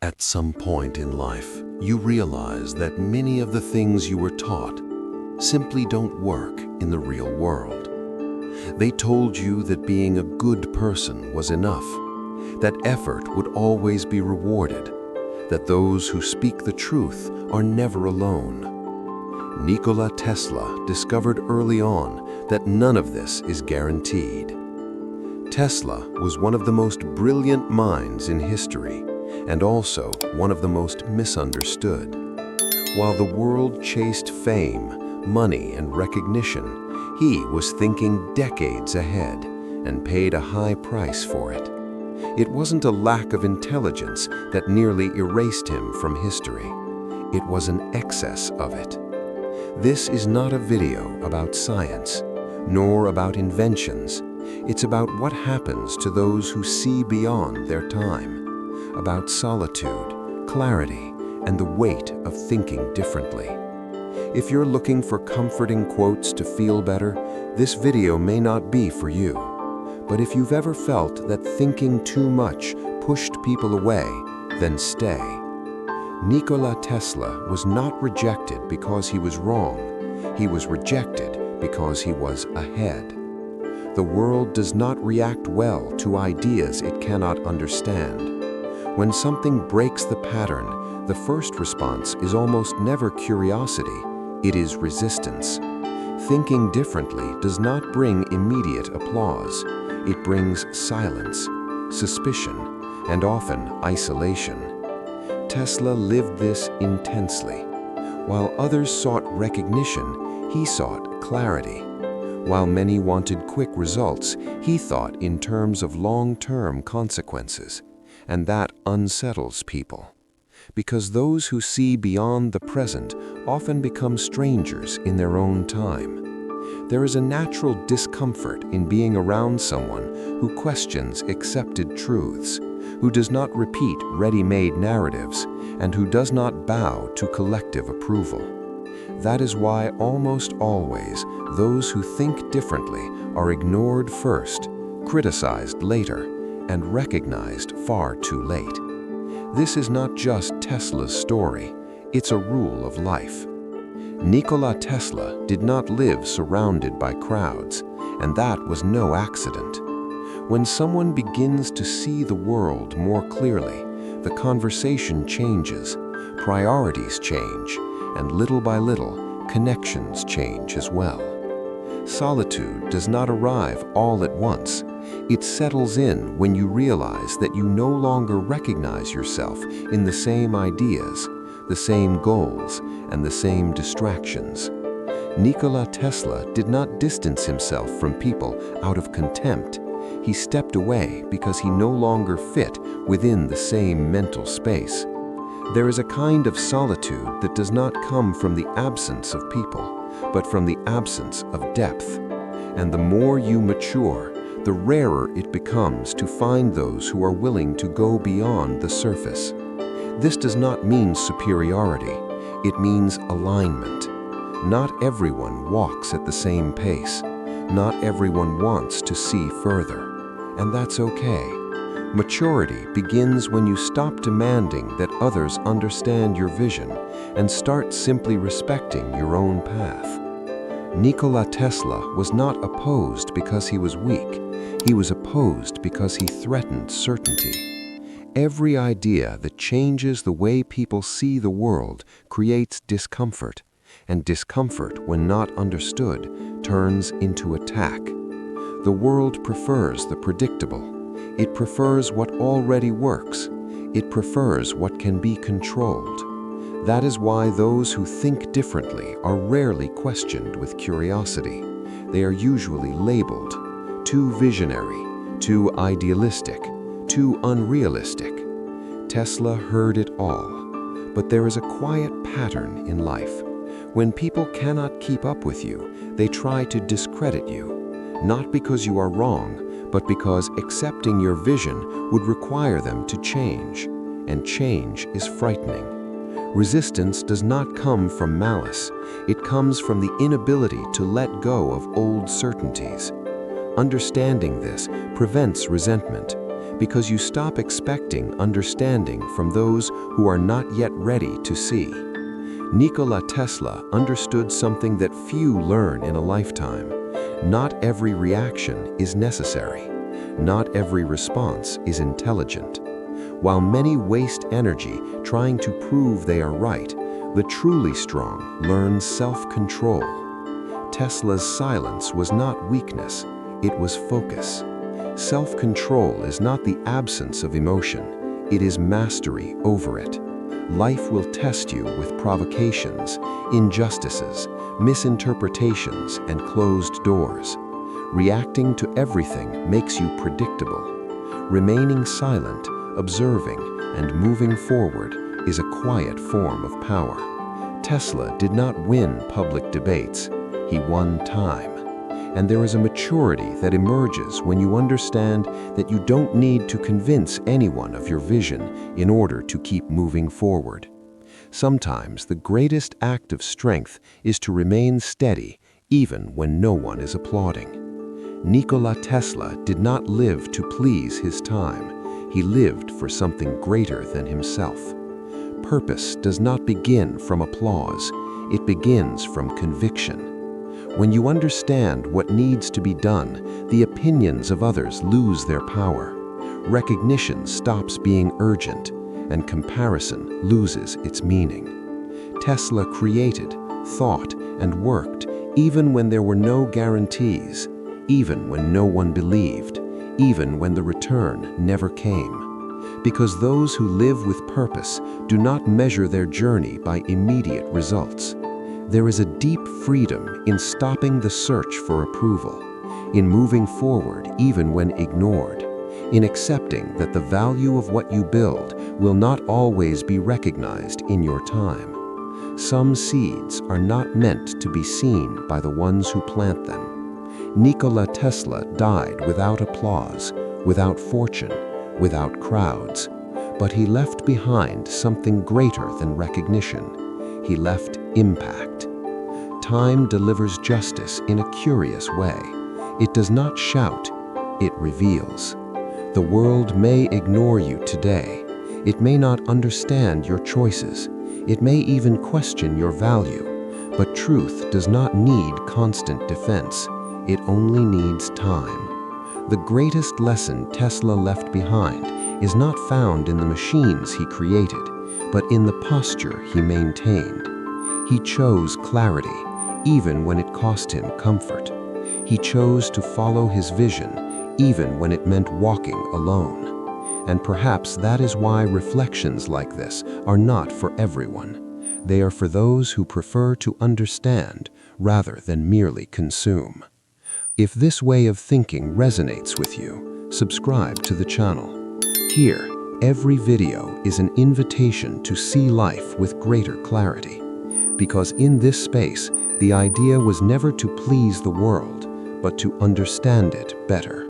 At some point in life, you realize that many of the things you were taught simply don't work in the real world. They told you that being a good person was enough, that effort would always be rewarded, that those who speak the truth are never alone. Nikola Tesla discovered early on that none of this is guaranteed. Tesla was one of the most brilliant minds in history, and also one of the most misunderstood. While the world chased fame, money, and recognition, he was thinking decades ahead and paid a high price for it. It wasn't a lack of intelligence that nearly erased him from history. It was an excess of it. This is not a video about science, nor about inventions. It's about what happens to those who see beyond their time, about solitude, clarity, and the weight of thinking differently. If you're looking for comforting quotes to feel better, this video may not be for you. But if you've ever felt that thinking too much pushed people away, then stay. Nikola Tesla was not rejected because he was wrong. He was rejected because he was ahead. The world does not react well to ideas it cannot understand. When something breaks the pattern, the first response is almost never curiosity, it is resistance. Thinking differently does not bring immediate applause. It brings silence, suspicion, and often isolation. Tesla lived this intensely. While others sought recognition, he sought clarity. While many wanted quick results, he thought in terms of long-term consequences, and that unsettles people. Because those who see beyond the present often become strangers in their own time. There is a natural discomfort in being around someone who questions accepted truths, who does not repeat ready-made narratives, and who does not bow to collective approval. That is why almost always those who think differently are ignored first, criticized later, and recognized far too late. This is not just Tesla's story, it's a rule of life. Nikola Tesla did not live surrounded by crowds, and that was no accident. When someone begins to see the world more clearly, the conversation changes, priorities change, and little by little, connections change as well. Solitude does not arrive all at once. It settles in when you realize that you no longer recognize yourself in the same ideas, the same goals, and the same distractions. Nikola Tesla did not distance himself from people out of contempt. He stepped away because he no longer fit within the same mental space. There is a kind of solitude that does not come from the absence of people, but from the absence of depth. And the more you mature, the rarer it becomes to find those who are willing to go beyond the surface. This does not mean superiority, it means alignment. Not everyone walks at the same pace. Not everyone wants to see further, and that's okay. Maturity begins when you stop demanding that others understand your vision and start simply respecting your own path. Nikola Tesla was not opposed because he was weak. He was opposed because he threatened certainty. Every idea that changes the way people see the world creates discomfort, and discomfort, when not understood, turns into attack. The world prefers the predictable. It prefers what already works. It prefers what can be controlled. That is why those who think differently are rarely questioned with curiosity. They are usually labeled too visionary, too idealistic, too unrealistic. Tesla heard it all. But there is a quiet pattern in life. When people cannot keep up with you, they try to discredit you, not because you are wrong, but because accepting your vision would require them to change, and change is frightening. Resistance does not come from malice. It comes from the inability to let go of old certainties. Understanding this prevents resentment, because you stop expecting understanding from those who are not yet ready to see. Nikola Tesla understood something that few learn in a lifetime. Not every reaction is necessary. Not every response is intelligent. While many waste energy trying to prove they are right, the truly strong learn self-control. Tesla's silence was not weakness, it was focus. Self-control is not the absence of emotion, it is mastery over it. Life will test you with provocations, injustices, misinterpretations, and closed doors. Reacting to everything makes you predictable. Remaining silent, observing, and moving forward is a quiet form of power. Tesla did not win public debates, he won time. And there is a maturity that emerges when you understand that you don't need to convince anyone of your vision in order to keep moving forward. Sometimes the greatest act of strength is to remain steady even when no one is applauding. Nikola Tesla did not live to please his time. He lived for something greater than himself. Purpose does not begin from applause. It begins from conviction. When you understand what needs to be done, the opinions of others lose their power. Recognition stops being urgent, and comparison loses its meaning. Tesla created, thought, and worked even when there were no guarantees, even when no one believed, even when the return never came. Because those who live with purpose do not measure their journey by immediate results. There is a deep freedom in stopping the search for approval, in moving forward even when ignored, in accepting that the value of what you build will not always be recognized in your time. Some seeds are not meant to be seen by the ones who plant them. Nikola Tesla died without applause, without fortune, without crowds, but he left behind something greater than recognition. He left impact. Time delivers justice in a curious way. It does not shout, it reveals. The world may ignore you today. It may not understand your choices. It may even question your value. But truth does not need constant defense. It only needs time. The greatest lesson Tesla left behind is not found in the machines he created, but in the posture he maintained. He chose clarity, even when it cost him comfort. He chose to follow his vision, even when it meant walking alone. And perhaps that is why reflections like this are not for everyone. They are for those who prefer to understand rather than merely consume. If this way of thinking resonates with you, subscribe to the channel. Here, every video is an invitation to see life with greater clarity. Because in this space, the idea was never to please the world, but to understand it better.